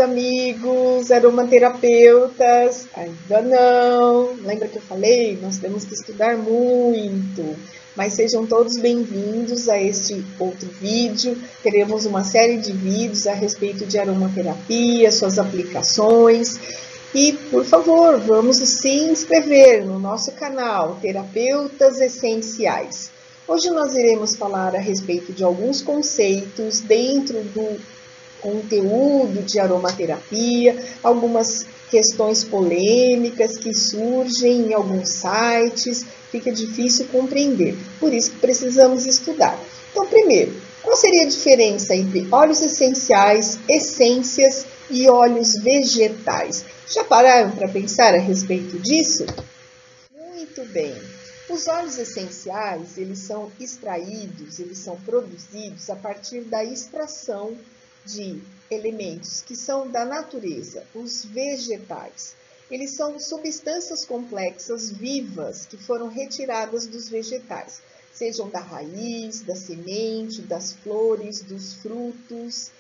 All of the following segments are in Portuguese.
amigos aromaterapeutas? Ainda não. Lembra que eu falei? Nós temos que estudar muito. Mas sejam todos bem-vindos a este outro vídeo. Teremos uma série de vídeos a respeito de aromaterapia, suas aplicações. E, por favor, vamos se inscrever no nosso canal Terapeutas Essenciais. Hoje nós iremos falar a respeito de alguns conceitos dentro do conteúdo de aromaterapia, algumas questões polêmicas que surgem em alguns sites, fica difícil compreender, por isso que precisamos estudar. Então, primeiro, qual seria a diferença entre óleos essenciais, essências e óleos vegetais? Já pararam para pensar a respeito disso? Muito bem. Os óleos essenciais, eles são extraídos, eles são produzidos a partir da extração de elementos que são da natureza, os vegetais. Eles são substâncias complexas vivas que foram retiradas dos vegetais, sejam da raiz, da semente, das flores, dos frutos,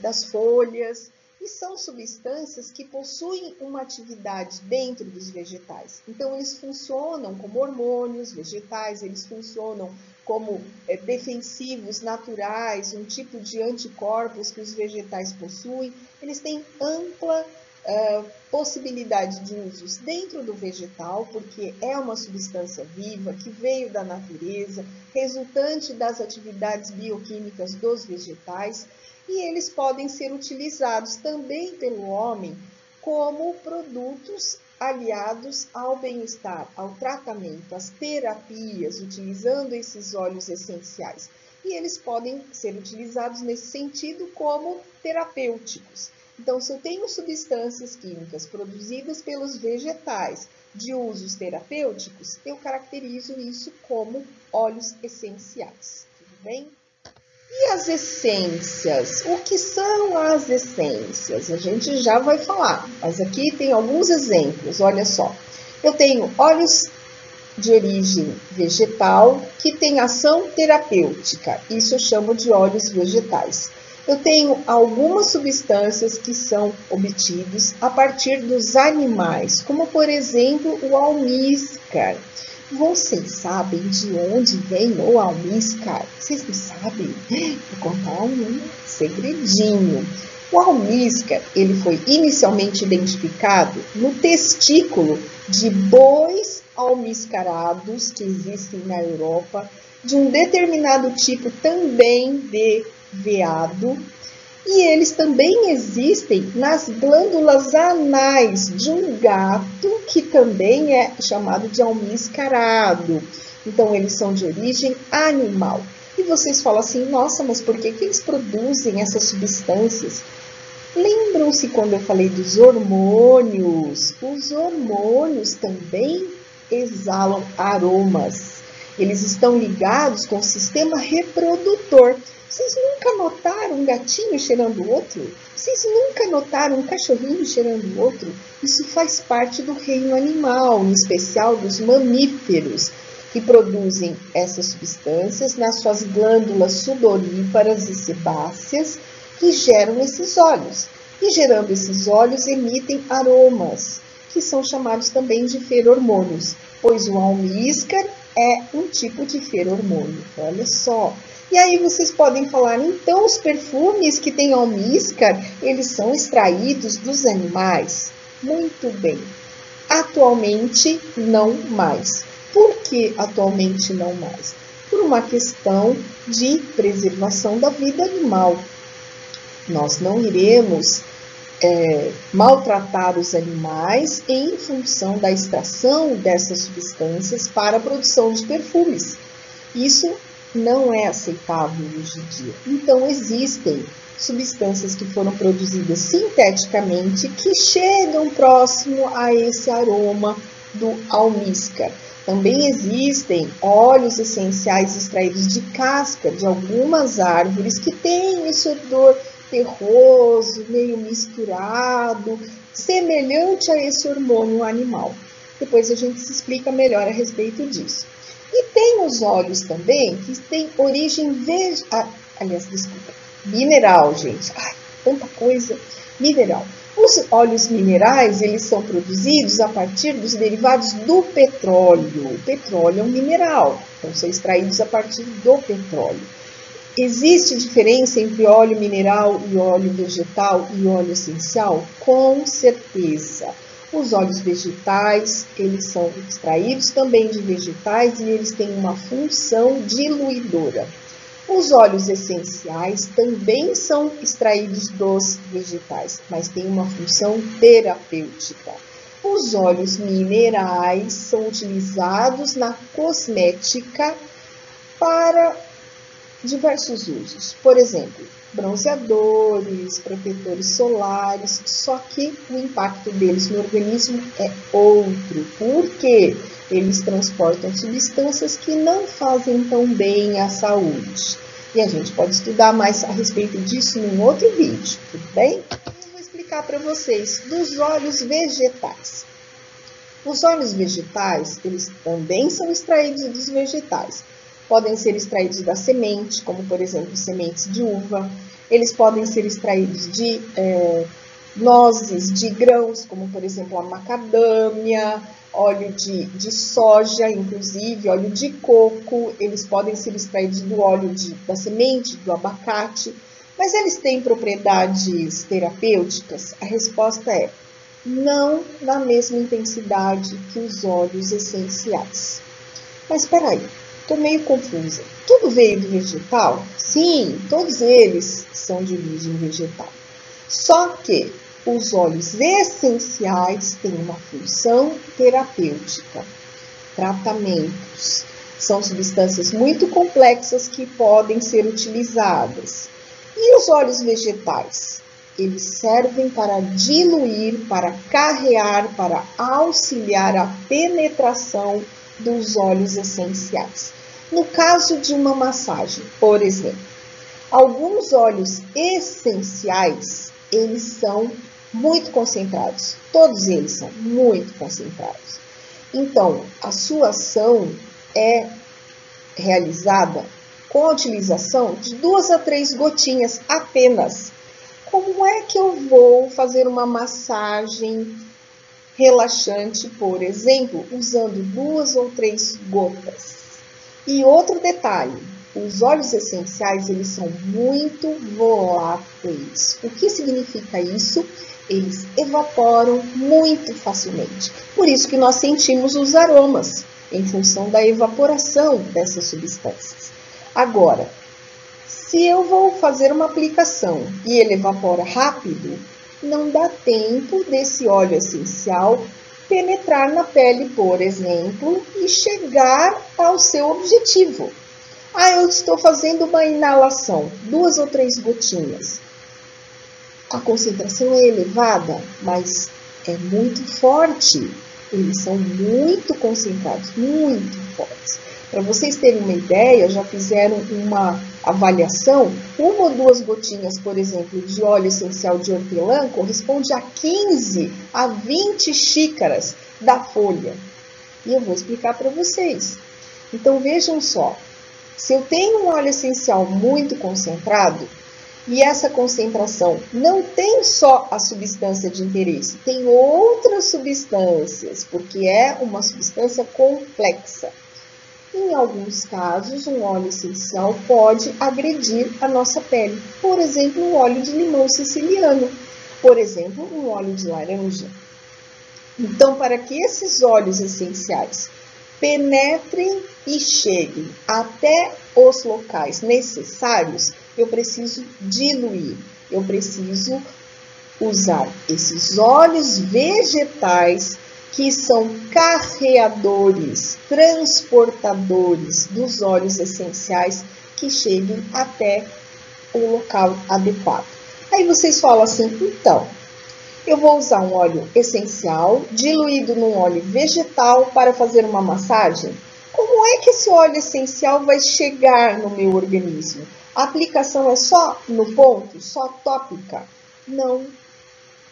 das folhas. E são substâncias que possuem uma atividade dentro dos vegetais. Então, eles funcionam como hormônios vegetais, eles funcionam como defensivos naturais, um tipo de anticorpos que os vegetais possuem. Eles têm ampla possibilidade de usos dentro do vegetal, porque é uma substância viva que veio da natureza, resultante das atividades bioquímicas dos vegetais. E eles podem ser utilizados também pelo homem como produtos aliados ao bem-estar, ao tratamento, às terapias, utilizando esses óleos essenciais. E eles podem ser utilizados nesse sentido como terapêuticos. Então, se eu tenho substâncias químicas produzidas pelos vegetais de usos terapêuticos, eu caracterizo isso como óleos essenciais. Tudo bem? E as essências? O que são as essências? A gente já vai falar, mas aqui tem alguns exemplos, olha só. Eu tenho óleos de origem vegetal que têm ação terapêutica, isso eu chamo de óleos vegetais. Eu tenho algumas substâncias que são obtidos a partir dos animais, como por exemplo o almíscar. Vocês sabem de onde vem o almíscar? Vocês não sabem? Vou contar um segredinho. O almíscar, ele foi inicialmente identificado no testículo de bois almiscarados que existem na Europa, de um determinado tipo também de veado. E eles também existem nas glândulas anais de um gato, que também é chamado de almiscarado. Então, eles são de origem animal. E vocês falam assim, nossa, mas por que eles produzem essas substâncias? Lembram-se quando eu falei dos hormônios? Os hormônios também exalam aromas. Eles estão ligados com o sistema reprodutor. Vocês nunca notaram um gatinho cheirando o outro? Vocês nunca notaram um cachorrinho cheirando o outro? Isso faz parte do reino animal, em especial dos mamíferos, que produzem essas substâncias nas suas glândulas sudoríparas e sebáceas, que geram esses óleos. E gerando esses óleos, emitem aromas, que são chamados também de ferormônios, pois o almíscar é um tipo de ferormônio. Olha só. E aí vocês podem falar, então os perfumes que têm almíscar, eles são extraídos dos animais? Muito bem. Atualmente, não mais. Por que atualmente não mais? Por uma questão de preservação da vida animal. Nós não iremos maltratar os animais em função da extração dessas substâncias para a produção de perfumes. Isso não é aceitável hoje em dia. Então, existem substâncias que foram produzidas sinteticamente que chegam próximo a esse aroma do almíscar. Também existem óleos essenciais extraídos de casca de algumas árvores que têm esse odor terroso, meio misturado, semelhante a esse hormônio animal. Depois a gente se explica melhor a respeito disso. E tem os óleos também que têm origem mineral, gente. tanta coisa. Mineral. Os óleos minerais, eles são produzidos a partir dos derivados do petróleo. O petróleo é um mineral, então são extraídos a partir do petróleo. Existe diferença entre óleo mineral e óleo vegetal e óleo essencial? Com certeza. Os óleos vegetais, eles são extraídos também de vegetais e eles têm uma função diluidora. Os óleos essenciais também são extraídos dos vegetais, mas têm uma função terapêutica. Os óleos minerais são utilizados na cosmética para diversos usos. Por exemplo, bronzeadores, protetores solares, só que o impacto deles no organismo é outro, porque eles transportam substâncias que não fazem tão bem à saúde. E a gente pode estudar mais a respeito disso num outro vídeo, tudo bem? Eu vou explicar para vocês dos óleos vegetais. Os óleos vegetais, eles também são extraídos dos vegetais. Podem ser extraídos da semente, como por exemplo, sementes de uva. Eles podem ser extraídos de nozes, de grãos, como por exemplo a macadâmia, óleo de soja, inclusive, óleo de coco. Eles podem ser extraídos do óleo da semente, do abacate. Mas eles têm propriedades terapêuticas? A resposta é não na mesma intensidade que os óleos essenciais. Mas espera aí. Estou meio confusa. Tudo veio do vegetal? Sim, todos eles são de origem vegetal. Só que os óleos essenciais têm uma função terapêutica. Tratamentos. São substâncias muito complexas que podem ser utilizadas. E os óleos vegetais? Eles servem para diluir, para carrear, para auxiliar a penetração dos óleos essenciais. No caso de uma massagem, por exemplo, alguns óleos essenciais, eles são muito concentrados. Todos eles são muito concentrados. Então, a sua ação é realizada com a utilização de 2 a 3 gotinhas apenas. Como é que eu vou fazer uma massagem relaxante, por exemplo, usando 2 ou 3 gotas? E outro detalhe, os óleos essenciais, eles são muito voláteis. O que significa isso? Eles evaporam muito facilmente. Por isso que nós sentimos os aromas, em função da evaporação dessas substâncias. Agora, se eu vou fazer uma aplicação e ele evapora rápido, não dá tempo desse óleo essencial penetrar na pele, por exemplo, e chegar ao seu objetivo. Eu estou fazendo uma inalação, 2 ou 3 gotinhas. A concentração é elevada, mas é muito forte. Eles são muito concentrados, muito fortes. Para vocês terem uma ideia, já fizeram uma avaliação, 1 ou 2 gotinhas, por exemplo, de óleo essencial de hortelã corresponde a 15 a 20 xícaras da folha. E eu vou explicar para vocês. Então, vejam só, se eu tenho um óleo essencial muito concentrado, e essa concentração não tem só a substância de interesse, tem outras substâncias, porque é uma substância complexa. Em alguns casos, um óleo essencial pode agredir a nossa pele. Por exemplo, o óleo de limão siciliano. Por exemplo, um óleo de laranja. Então, para que esses óleos essenciais penetrem e cheguem até os locais necessários, eu preciso diluir. Eu preciso usar esses óleos vegetais que são carreadores, transportadores dos óleos essenciais que cheguem até o local adequado. Aí vocês falam assim, então, eu vou usar um óleo essencial diluído num óleo vegetal para fazer uma massagem? Como é que esse óleo essencial vai chegar no meu organismo? A aplicação é só no ponto, só tópica? Não.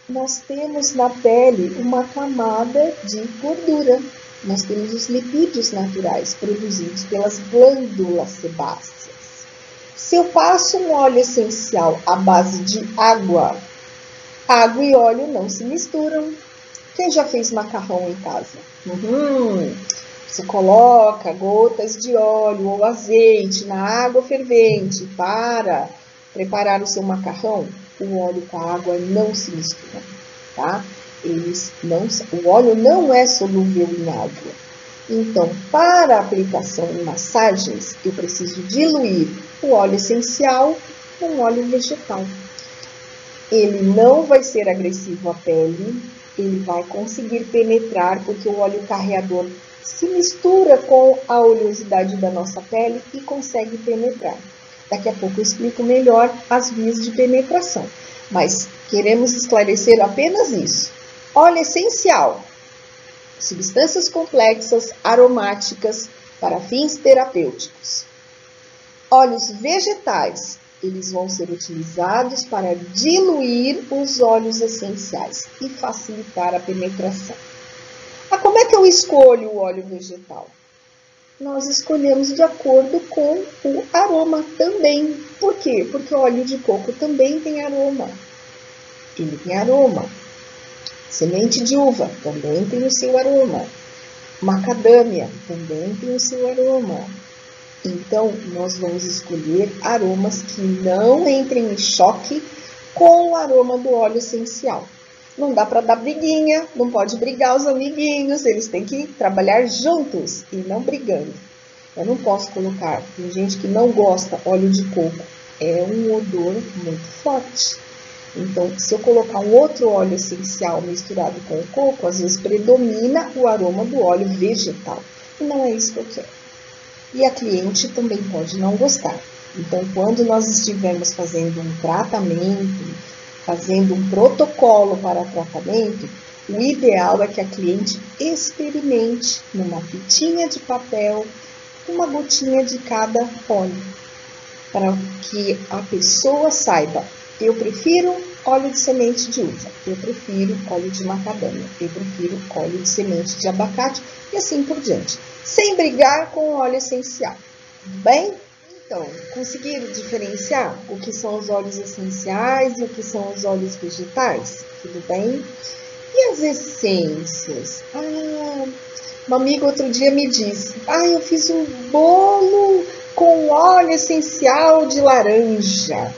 Nós temos na pele uma camada de gordura. Nós temos os lipídios naturais produzidos pelas glândulas sebáceas. Se eu passo um óleo essencial à base de água, água e óleo não se misturam. Quem já fez macarrão em casa? Você coloca gotas de óleo ou azeite na água fervente para preparar o seu macarrão. O óleo com a água não se misturam, tá? O óleo não é solúvel em água. Então, para aplicação em massagens, eu preciso diluir o óleo essencial com óleo vegetal. Ele não vai ser agressivo à pele, ele vai conseguir penetrar, porque o óleo carreador se mistura com a oleosidade da nossa pele e consegue penetrar. Daqui a pouco eu explico melhor as vias de penetração, mas queremos esclarecer apenas isso. Óleo essencial, substâncias complexas, aromáticas, para fins terapêuticos. Óleos vegetais, eles vão ser utilizados para diluir os óleos essenciais e facilitar a penetração. Como é que eu escolho o óleo vegetal? Nós escolhemos de acordo com o aroma também. Por quê? Porque o óleo de coco também tem aroma. Ele tem aroma. Semente de uva também tem o seu aroma. Macadâmia também tem o seu aroma. Então, nós vamos escolher aromas que não entrem em choque com o aroma do óleo essencial. Não dá para dar briguinha, não pode brigar os amiguinhos, eles têm que trabalhar juntos e não brigando. Eu não posso colocar, tem gente que não gosta óleo de coco, é um odor muito forte. Então, se eu colocar um outro óleo essencial misturado com o coco, às vezes predomina o aroma do óleo vegetal. E não é isso que eu quero. E a cliente também pode não gostar. Então, quando nós estivermos fazendo um tratamento, fazendo um protocolo para tratamento, o ideal é que a cliente experimente numa fitinha de papel, uma gotinha de cada óleo, para que a pessoa saiba, eu prefiro óleo de semente de uva, eu prefiro óleo de macadâmia, eu prefiro óleo de semente de abacate e assim por diante, sem brigar com o óleo essencial, tudo bem? Então, conseguiram diferenciar o que são os óleos essenciais e o que são os óleos vegetais? Tudo bem? E as essências? Uma amiga outro dia me disse, eu fiz um bolo com óleo essencial de laranja.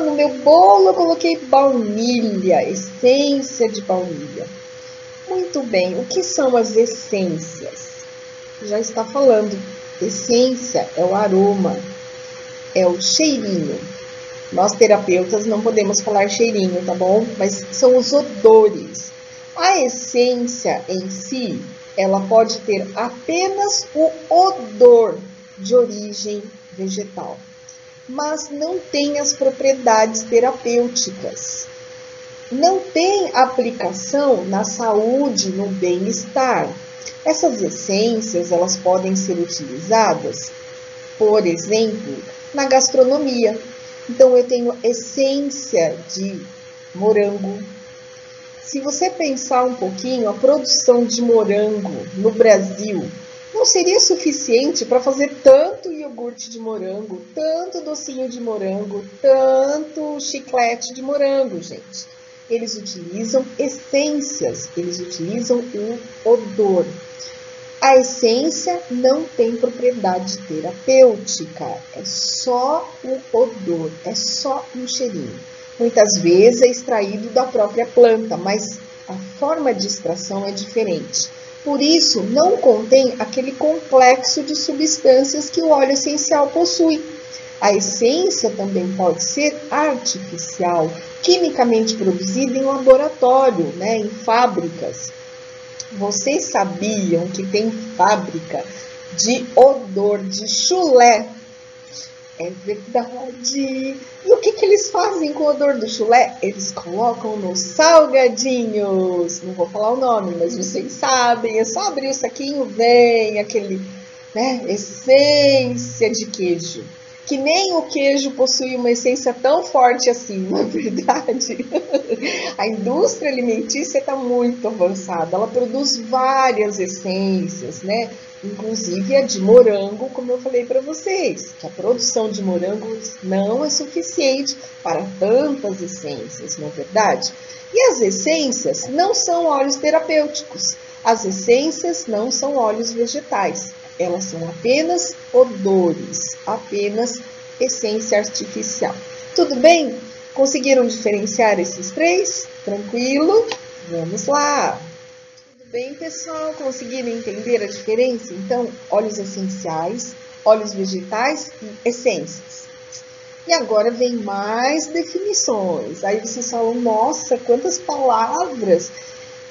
No meu bolo eu coloquei baunilha, essência de baunilha. Muito bem, o que são as essências? Já está falando. Essência é o aroma, é o cheirinho. Nós terapeutas não podemos falar cheirinho, tá bom? Mas são os odores. A essência em si, ela pode ter apenas o odor de origem vegetal, mas não tem as propriedades terapêuticas. Não tem aplicação na saúde, no bem-estar. Essas essências, elas podem ser utilizadas, por exemplo, na gastronomia. Então, eu tenho essência de morango. Se você pensar um pouquinho, a produção de morango no Brasil não seria suficiente para fazer tanto iogurte de morango, tanto docinho de morango, tanto chiclete de morango, gente. Eles utilizam essências, eles utilizam o odor. A essência não tem propriedade terapêutica, é só o odor, é só um cheirinho. Muitas vezes é extraído da própria planta, mas a forma de extração é diferente. Por isso, não contém aquele complexo de substâncias que o óleo essencial possui. A essência também pode ser artificial, quimicamente produzida em laboratório, em fábricas. Vocês sabiam que tem fábrica de odor de chulé? É verdade. E o que eles fazem com o odor do chulé? Eles colocam nos salgadinhos. Não vou falar o nome, mas vocês sabem. É só abrir o saquinho, vem aquele, essência de queijo. que nem o queijo possui uma essência tão forte assim, não é verdade? A indústria alimentícia está muito avançada, ela produz várias essências, né? Inclusive a de morango, como eu falei para vocês, que a produção de morangos não é suficiente para tantas essências, não é verdade? E as essências não são óleos terapêuticos, as essências não são óleos vegetais. Elas são apenas odores, apenas essência artificial. Tudo bem? Conseguiram diferenciar esses três? Tranquilo? Vamos lá! Tudo bem, pessoal? Conseguiram entender a diferença? Então, óleos essenciais, óleos vegetais e essências. E agora vem mais definições. Aí vocês falam, nossa, quantas palavras!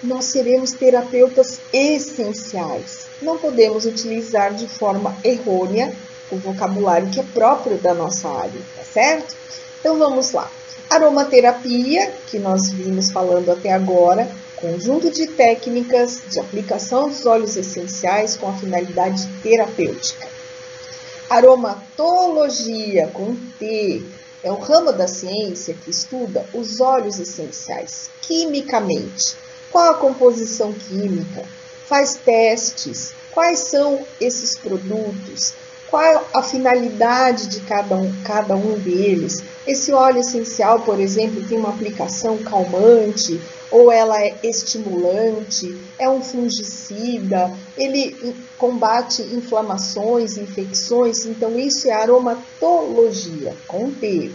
Nós seremos terapeutas essenciais. Não podemos utilizar de forma errônea o vocabulário que é próprio da nossa área, tá certo? Então vamos lá. Aromaterapia, que nós vimos falando até agora, conjunto de técnicas de aplicação dos óleos essenciais com a finalidade terapêutica. Aromatologia, com T, é o ramo da ciência que estuda os óleos essenciais quimicamente. Qual a composição química? Faz testes. Quais são esses produtos? Qual a finalidade de cada um deles? Esse óleo essencial, por exemplo, tem uma aplicação calmante ou ela é estimulante? É um fungicida? Ele combate inflamações, infecções? Então, isso é aromatologia, com T.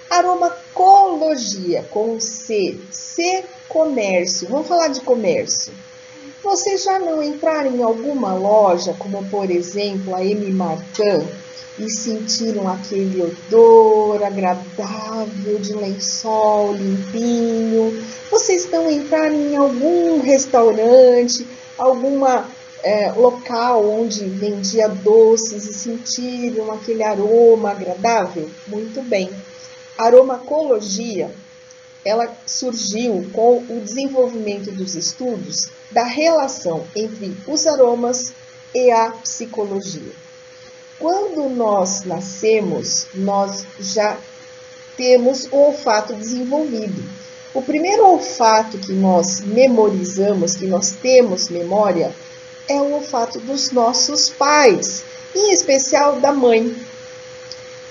Aromacologia, com C. C, comércio. Vamos falar de comércio. Vocês já não entraram em alguma loja, como por exemplo a M. Martin, e sentiram aquele odor agradável de lençol limpinho? Vocês não entraram em algum restaurante, alguma local onde vendia doces e sentiram aquele aroma agradável? Muito bem. A aromacologia, ela surgiu com o desenvolvimento dos estudos da relação entre os aromas e a psicologia. Quando nós nascemos, nós já temos o olfato desenvolvido. O primeiro olfato que nós memorizamos, que nós temos memória, é o olfato dos nossos pais, em especial da mãe.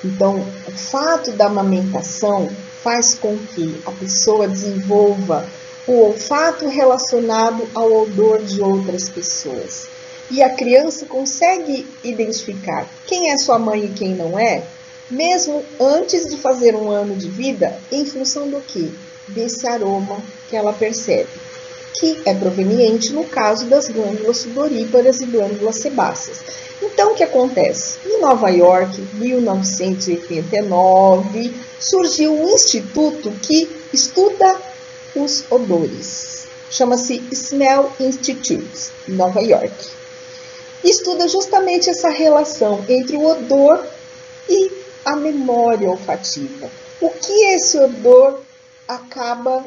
Então, o fato da amamentação faz com que a pessoa desenvolva o olfato relacionado ao odor de outras pessoas. E a criança consegue identificar quem é sua mãe e quem não é, mesmo antes de fazer 1 ano de vida, em função do quê? Desse aroma que ela percebe, que é proveniente no caso das glândulas sudoríparas e glândulas sebáceas. Então, o que acontece? Em Nova York, 1989, surgiu um instituto que estuda os odores. Chama-se Smell Institute, em Nova York. Estuda justamente essa relação entre o odor e a memória olfativa. O que esse odor acaba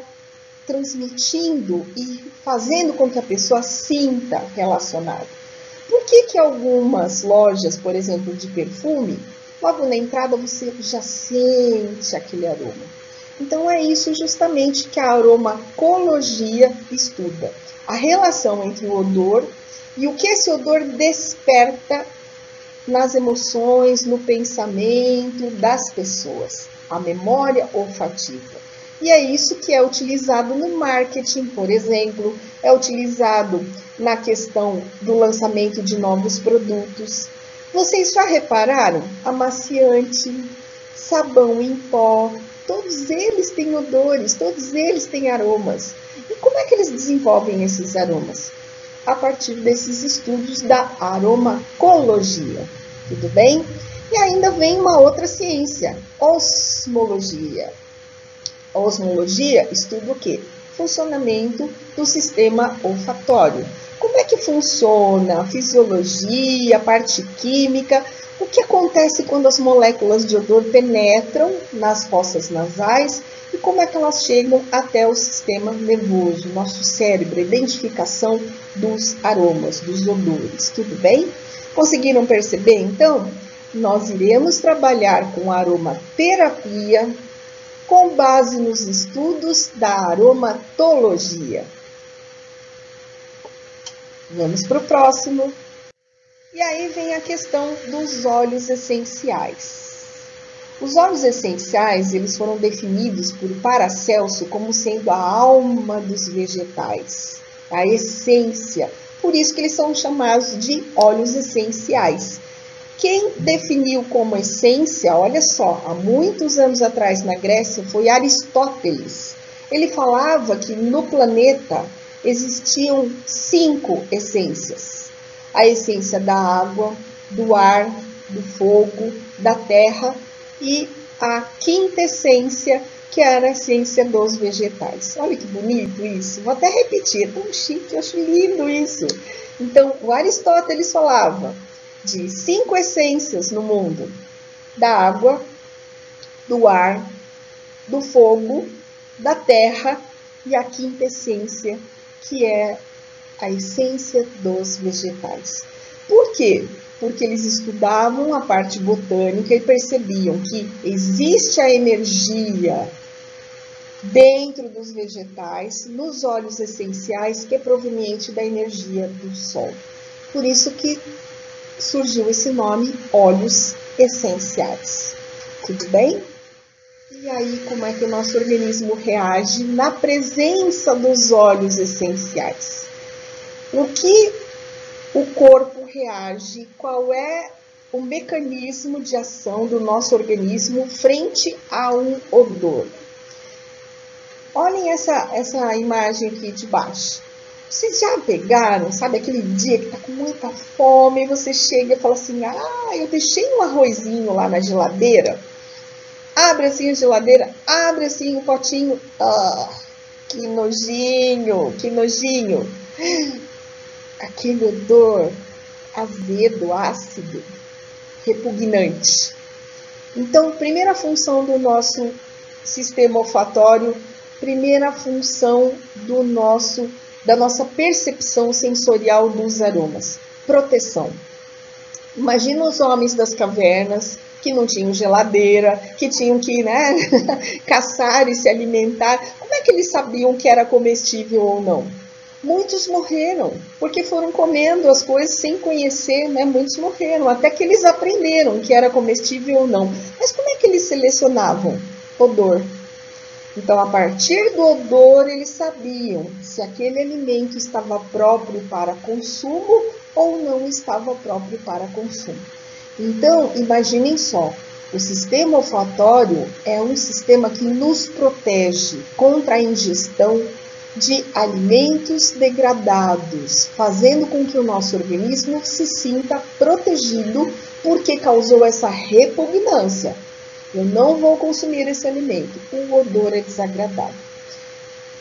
transmitindo e fazendo com que a pessoa sinta relacionado. Por que algumas lojas, por exemplo, de perfume, logo na entrada você já sente aquele aroma? Então é isso justamente que a aromacologia estuda. A relação entre o odor e o que esse odor desperta nas emoções, no pensamento das pessoas. A memória olfativa. E é isso que é utilizado no marketing, por exemplo, é utilizado na questão do lançamento de novos produtos. Vocês já repararam? Amaciante, sabão em pó, todos eles têm odores, todos eles têm aromas. E como é que eles desenvolvem esses aromas? A partir desses estudos da aromacologia, tudo bem? E ainda vem uma outra ciência, osmologia. A osmologia estuda o quê? Funcionamento do sistema olfatório. Como é que funciona a fisiologia, a parte química? O que acontece quando as moléculas de odor penetram nas fossas nasais e como é que elas chegam até o sistema nervoso, nosso cérebro, a identificação dos aromas, dos odores, tudo bem? Conseguiram perceber, então? nós iremos trabalhar com aromaterapia com base nos estudos da aromatologia. Vamos para o próximo. E aí vem a questão dos óleos essenciais. Os óleos essenciais, eles foram definidos por Paracelso como sendo a alma dos vegetais, a essência. Por isso que eles são chamados de óleos essenciais. Quem definiu como essência, olha só, há muitos anos atrás na Grécia, foi Aristóteles. Ele falava que no planeta existiam 5 essências. A essência da água, do ar, do fogo, da terra e a quinta essência, que era a essência dos vegetais. Olha que bonito isso. Vou até repetir, é tão chique, eu acho lindo isso. Então, o Aristóteles falava de 5 essências no mundo: da água, do ar, do fogo, da terra e a quinta essência, que é a essência dos vegetais. Por quê? Porque eles estudavam a parte botânica e percebiam que existe a energia dentro dos vegetais, nos óleos essenciais, que é proveniente da energia do sol. Por isso que surgiu esse nome, óleos essenciais. Tudo bem? E aí, como é que o nosso organismo reage na presença dos óleos essenciais? O que o corpo reage? Qual é o mecanismo de ação do nosso organismo frente a um odor? Olhem essa imagem aqui de baixo. Vocês já pegaram, sabe, aquele dia que tá com muita fome e você chega e fala assim: eu deixei um arrozinho lá na geladeira. Abre assim a geladeira, abre assim o potinho. Que nojinho, que nojinho. Aquele odor azedo, ácido, repugnante. Então, primeira função do nosso sistema olfatório, primeira função da nossa percepção sensorial dos aromas: proteção. Imagina os homens das cavernas que não tinham geladeira, que tinham que, caçar e se alimentar. Como é que eles sabiam que era comestível ou não? Muitos morreram, porque foram comendo as coisas sem conhecer, Muitos morreram, até que eles aprenderam que era comestível ou não. Mas como é que eles selecionavam? Odor. Então, a partir do odor, eles sabiam se aquele alimento estava próprio para consumo ou não estava próprio para consumo. Então, imaginem só, o sistema olfatório é um sistema que nos protege contra a ingestão de alimentos degradados, fazendo com que o nosso organismo se sinta protegido porque causou essa repugnância. Eu não vou consumir esse alimento, o odor é desagradável.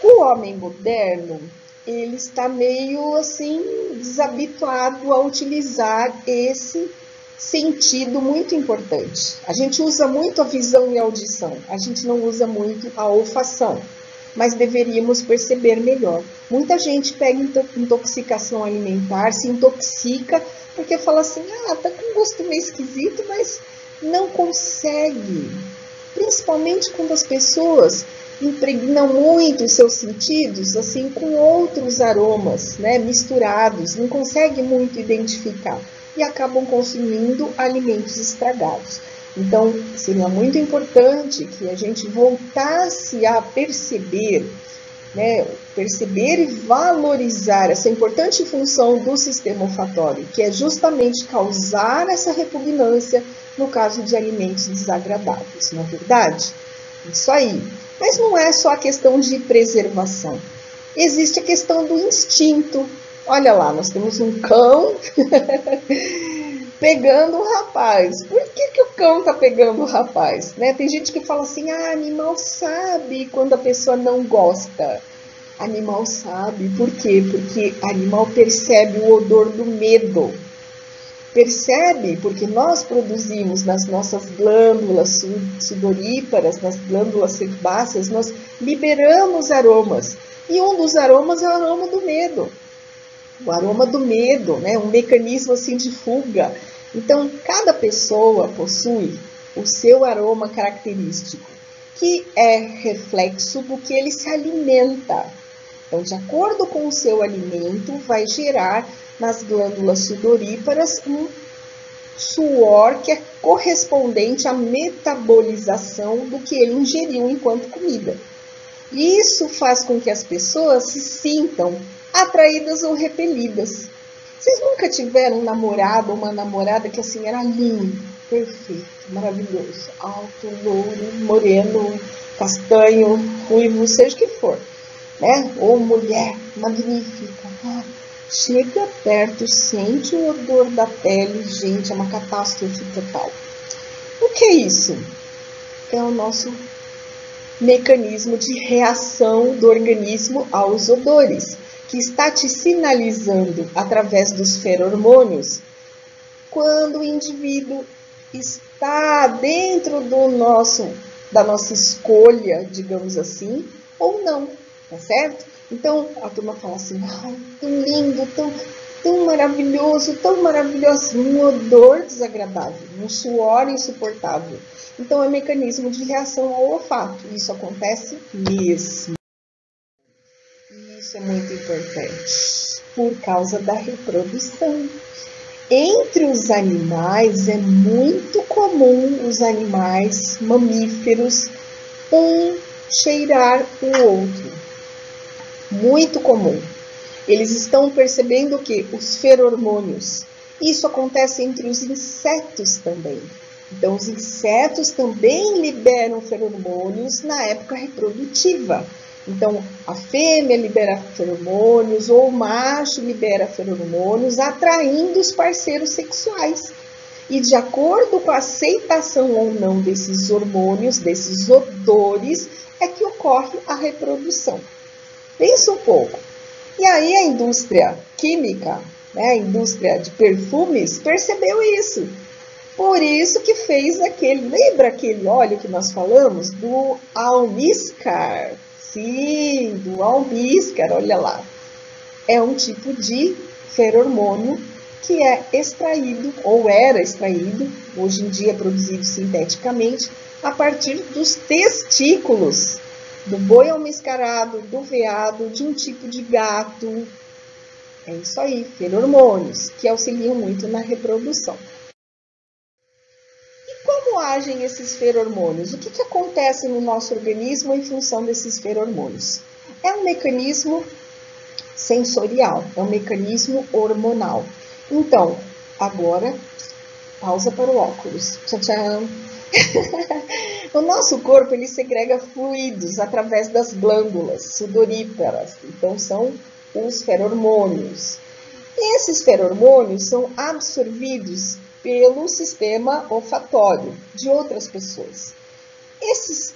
O homem moderno, ele está meio assim desabituado a utilizar esse sentido muito importante. A gente usa muito a visão e a audição, a gente não usa muito a olfação, mas deveríamos perceber melhor. Muita gente pega intoxicação alimentar, se intoxica porque fala assim: tá com um gosto meio esquisito, mas não consegue. Principalmente quando as pessoas impregnam muito os seus sentidos assim com outros aromas, misturados, não consegue muito identificar e acabam consumindo alimentos estragados. Então, seria muito importante que a gente voltasse a perceber e valorizar essa importante função do sistema olfatório, que é justamente causar essa repugnância no caso de alimentos desagradáveis, não é verdade? Isso aí. Mas não é só a questão de preservação. Existe a questão do instinto. Olha lá, nós temos um cão pegando o rapaz. Por que o cão está pegando o rapaz? Tem gente que fala assim: animal sabe quando a pessoa não gosta. Animal sabe. Por quê? Porque animal percebe o odor do medo. Percebe? Porque nós produzimos nas nossas glândulas sudoríparas, nas glândulas sebáceas, nós liberamos aromas. E um dos aromas é o aroma do medo. O aroma do medo, um mecanismo assim de fuga. Então, cada pessoa possui o seu aroma característico, que é reflexo do que ele se alimenta. Então, de acordo com o seu alimento, vai gerar nas glândulas sudoríparas um suor que é correspondente à metabolização do que ele ingeriu enquanto comida. E isso faz com que as pessoas se sintam atraídas ou repelidas. Vocês nunca tiveram um namorado ou uma namorada que assim era lindo, perfeito, maravilhoso, alto, louro, moreno, castanho, ruivo, seja o que for, né? Ou mulher magnífica. Chega perto, sente o odor da pele, gente, é uma catástrofe total. O que é isso? É o nosso mecanismo de reação do organismo aos odores, que está te sinalizando através dos feromônios quando o indivíduo está dentro da nossa escolha, digamos assim, ou não, tá certo? Então, a turma fala assim, ai, tão lindo, tão maravilhoso, um odor desagradável, um suor insuportável. Então, é um mecanismo de reação ao olfato. Isso acontece mesmo. E isso é muito importante, por causa da reprodução. Entre os animais, é muito comum os animais mamíferos cheirar o outro. Muito comum. Eles estão percebendo que os feromônios, isso acontece entre os insetos também. Então, os insetos também liberam feromônios na época reprodutiva. Então, a fêmea libera feromônios ou o macho libera feromônios, atraindo os parceiros sexuais. E de acordo com a aceitação ou não desses hormônios, desses odores, é que ocorre a reprodução. Pensa um pouco. E aí a indústria química, né, a indústria de perfumes, percebeu isso. Por isso que fez lembra aquele óleo que nós falamos? Do almíscar. Sim, do almíscar, olha lá. É um tipo de feromônio que é extraído, ou era extraído, hoje em dia é produzido sinteticamente, a partir dos testículos do boi almiscarado, do veado, de um tipo de gato. É isso aí, feromônios, que auxiliam muito na reprodução. E como agem esses feromônios? O que acontece no nosso organismo em função desses feromônios? É um mecanismo sensorial, é um mecanismo hormonal. Então, agora, pausa para o óculos. Tchau, tchau. O nosso corpo, ele segrega fluidos através das glândulas sudoríparas. Então, são os feromônios. E esses feromônios são absorvidos pelo sistema olfatório de outras pessoas.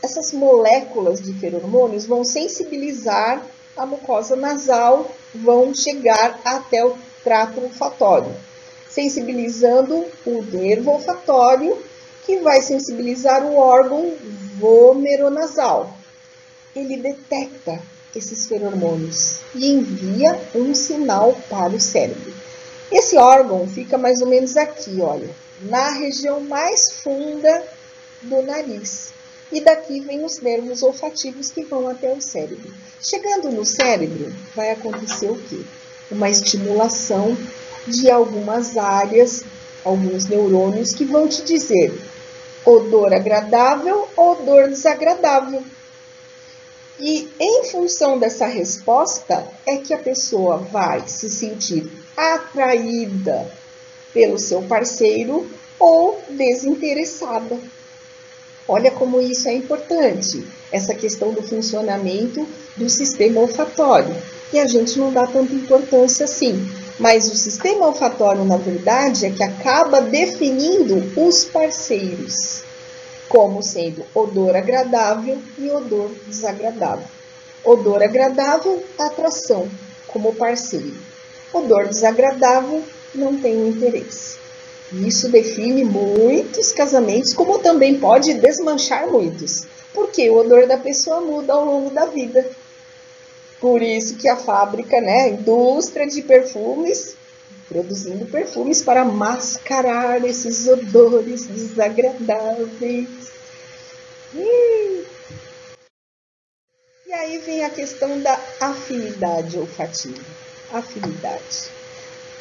Essas moléculas de feromônios vão sensibilizar a mucosa nasal, vão chegar até o trato olfatório, sensibilizando o nervo olfatório, que vai sensibilizar o órgão vomeronasal. Ele detecta esses feromônios e envia um sinal para o cérebro. Esse órgão fica mais ou menos aqui, olha, na região mais funda do nariz. E daqui vem os nervos olfativos que vão até o cérebro. Chegando no cérebro, vai acontecer o quê? Uma estimulação de algumas áreas, alguns neurônios que vão te dizer odor agradável, odor desagradável. E em função dessa resposta é que a pessoa vai se sentir atraída pelo seu parceiro ou desinteressada. Olha como isso é importante, essa questão do funcionamento do sistema olfatório. E a gente não dá tanta importância assim. Mas o sistema olfatório, na verdade, é que acaba definindo os parceiros, como sendo odor agradável e odor desagradável. Odor agradável, atração, como parceiro. Odor desagradável, não tem interesse. Isso define muitos casamentos, como também pode desmanchar muitos, porque o odor da pessoa muda ao longo da vida. Por isso que a fábrica, né, a indústria de perfumes, produzindo perfumes para mascarar esses odores desagradáveis. E aí vem a questão da afinidade olfativa. Afinidade.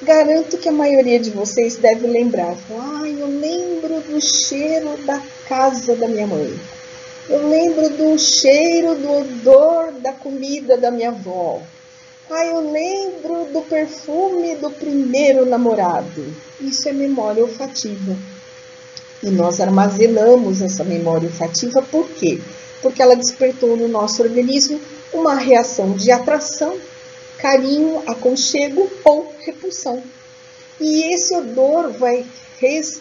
Garanto que a maioria de vocês deve lembrar. Eu lembro do cheiro da casa da minha mãe. Eu lembro do cheiro, do odor da comida da minha avó. Eu lembro do perfume do primeiro namorado. Isso é memória olfativa. E nós armazenamos essa memória olfativa por quê? Porque ela despertou no nosso organismo uma reação de atração, carinho, aconchego ou repulsão. E esse odor vai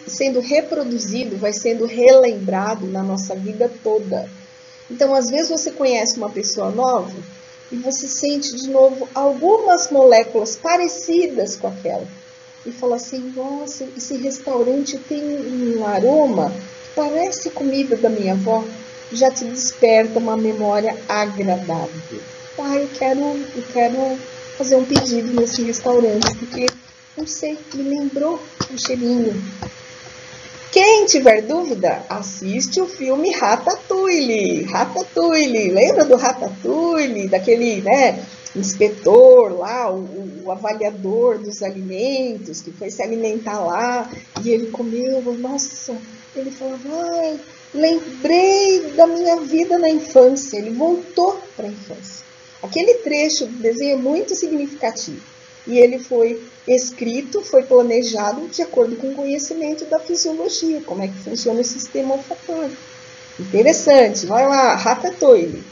sendo reproduzido, vai sendo relembrado na nossa vida toda. Então, às vezes você conhece uma pessoa nova e você sente de novo algumas moléculas parecidas com aquela. E fala assim, nossa, esse restaurante tem um aroma que parece comida da minha avó. Já te desperta uma memória agradável. Eu quero fazer um pedido nesse restaurante, porque, não sei, me lembrou um cheirinho. Quem tiver dúvida, assiste o filme Ratatouille. Ratatouille, lembra do Ratatouille? Daquele, inspetor lá, o avaliador dos alimentos, que foi se alimentar lá, e ele comeu, nossa, ele falava, lembrei da minha vida na infância, ele voltou para a infância. Aquele trecho do desenho é muito significativo. E ele foi escrito, foi planejado de acordo com o conhecimento da fisiologia, como é que funciona o sistema olfatório. Interessante, vai lá, Ratatouille.